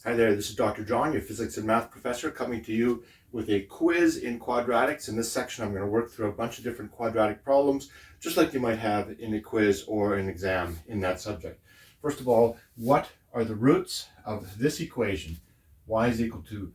Hi there, this is Dr. John, your physics and math professor, coming to you with a quiz in quadratics. In this section, I'm going to work through a bunch of different quadratic problems, just like you might have in a quiz or an exam in that subject. First of all, what are the roots of this equation? Y is equal to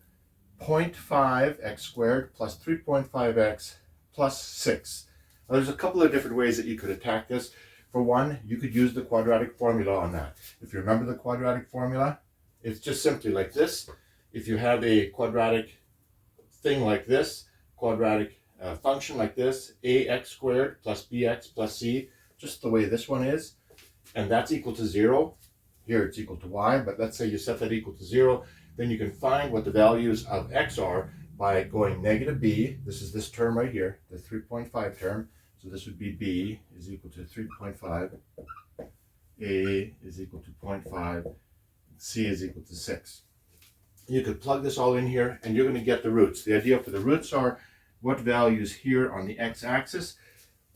0.5 x squared plus 3.5x plus 6. Now, there's a couple of different ways that you could attack this. For one, you could use the quadratic formula on that. If you remember the quadratic formula, it's just simply like this. If you have a quadratic thing like this, quadratic function like this, ax squared plus bx plus c, just the way this one is, and that's equal to 0. Here it's equal to y, but let's say you set that equal to 0, then you can find what the values of x are by going negative b. This is this term right here, the 3.5 term. So this would be b is equal to 3.5, a is equal to 0.5, c is equal to 6. You could plug this all in here and you're going to get the roots. The idea for the roots are what values here on the x-axis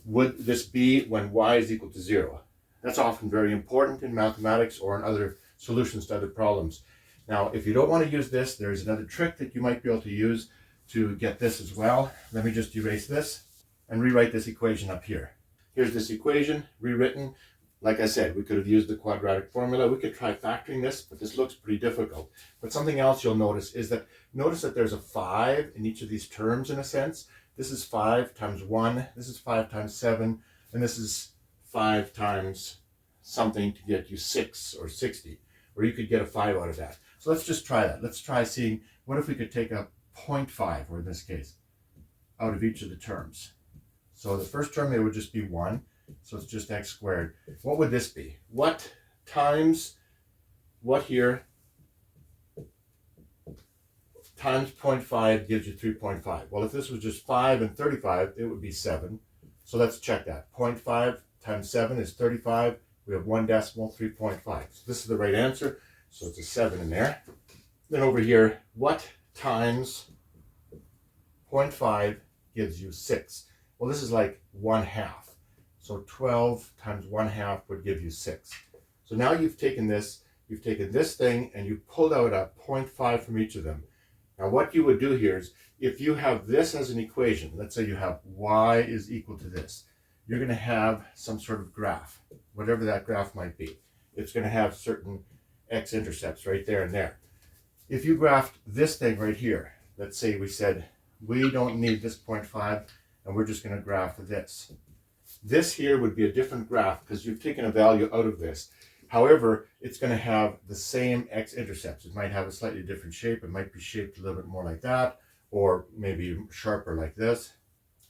would this be when y is equal to 0. That's often very important in mathematics or in other solutions to other problems. Now, if you don't want to use this, there's another trick that you might be able to use to get this as well. Let me just erase this and rewrite this equation up here. Here's this equation rewritten. Like I said, we could have used the quadratic formula. We could try factoring this, but this looks pretty difficult. But something else you'll notice is that, notice that there's a 5 in each of these terms in a sense. This is 5 times 1, this is 5 times 7, and this is 5 times something to get you 6 or 60. Or you could get a 5 out of that. So let's just try that. Let's try seeing, what if we could take a 0.5, or in this case, out of each of the terms. So the first term, it would just be 1. So it's just x squared. What would this be? What times what here times 0.5 gives you 3.5? Well, if this was just 5 and 35, it would be 7. So let's check that. 0.5 times 7 is 35. We have one decimal, 3.5. So this is the right answer. So it's a 7 in there. Then over here, what times 0.5 gives you 6? Well, this is like 1/2. So 12 times 1/2 would give you 6. So now you've taken this thing and you pulled out a 0.5 from each of them. Now what you would do here is, if you have this as an equation, let's say you have y is equal to this, you're going to have some sort of graph, whatever that graph might be. It's going to have certain x-intercepts right there and there. If you graphed this thing right here, let's say we said we don't need this 0.5 and we're just going to graph this. This here would be a different graph because you've taken a value out of this. However, it's going to have the same x-intercepts. It might have a slightly different shape. It might be shaped a little bit more like that, or maybe sharper like this.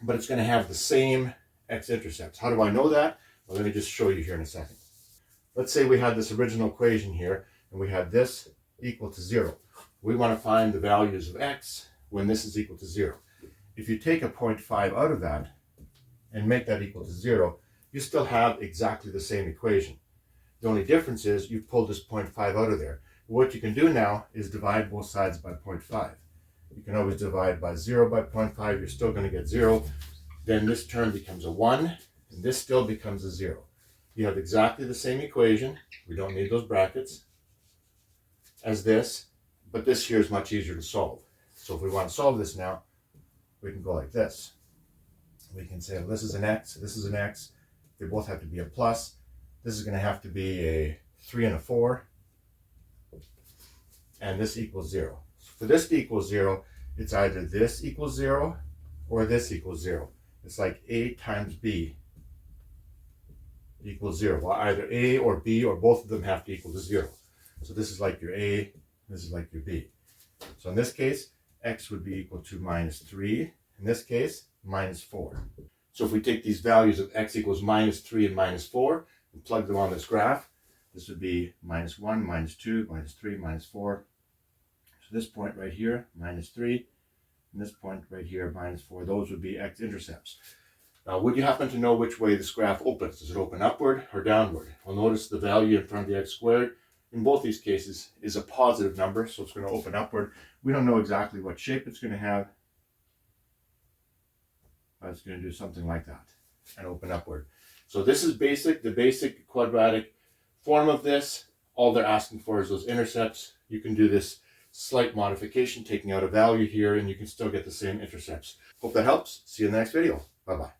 But it's going to have the same x-intercepts. How do I know that? Well, let me just show you here in a second. Let's say we had this original equation here, and we had this equal to 0. We want to find the values of x when this is equal to 0. If you take a 0.5 out of that, and make that equal to 0, you still have exactly the same equation. The only difference is you've pulled this 0.5 out of there. What you can do now is divide both sides by 0.5. You can always divide by 0 by 0.5, you're still going to get 0. Then this term becomes a 1, and this still becomes a 0. You have exactly the same equation, we don't need those brackets, as this, but this here is much easier to solve. So if we want to solve this now, we can go like this. We can say, well, this is an x, this is an x. They both have to be a plus. This is going to have to be a 3 and a 4. And this equals 0. So for this to equal 0, it's either this equals 0 or this equals 0. It's like a times b equals 0. Well, either a or b or both of them have to equal to 0. So this is like your a, this is like your b. So in this case, x would be equal to minus 3. In this case, minus 4. So if we take these values of x equals minus 3 and minus 4 and plug them on this graph, this would be minus 1, minus 2, minus 3, minus 4. So this point right here, minus 3, and this point right here, minus 4. Those would be x-intercepts. Now, would you happen to know which way this graph opens? Does it open upward or downward? Well, notice the value in front of the x squared in both these cases is a positive number, so it's going to open upward. We don't know exactly what shape it's going to have. It's going to do something like that and open upward. So this is the basic quadratic form of this. All they're asking for is those intercepts. you can do this slight modification, taking out a value here, and you can still get the same intercepts. Hope that helps. See you in the next video. Bye-bye.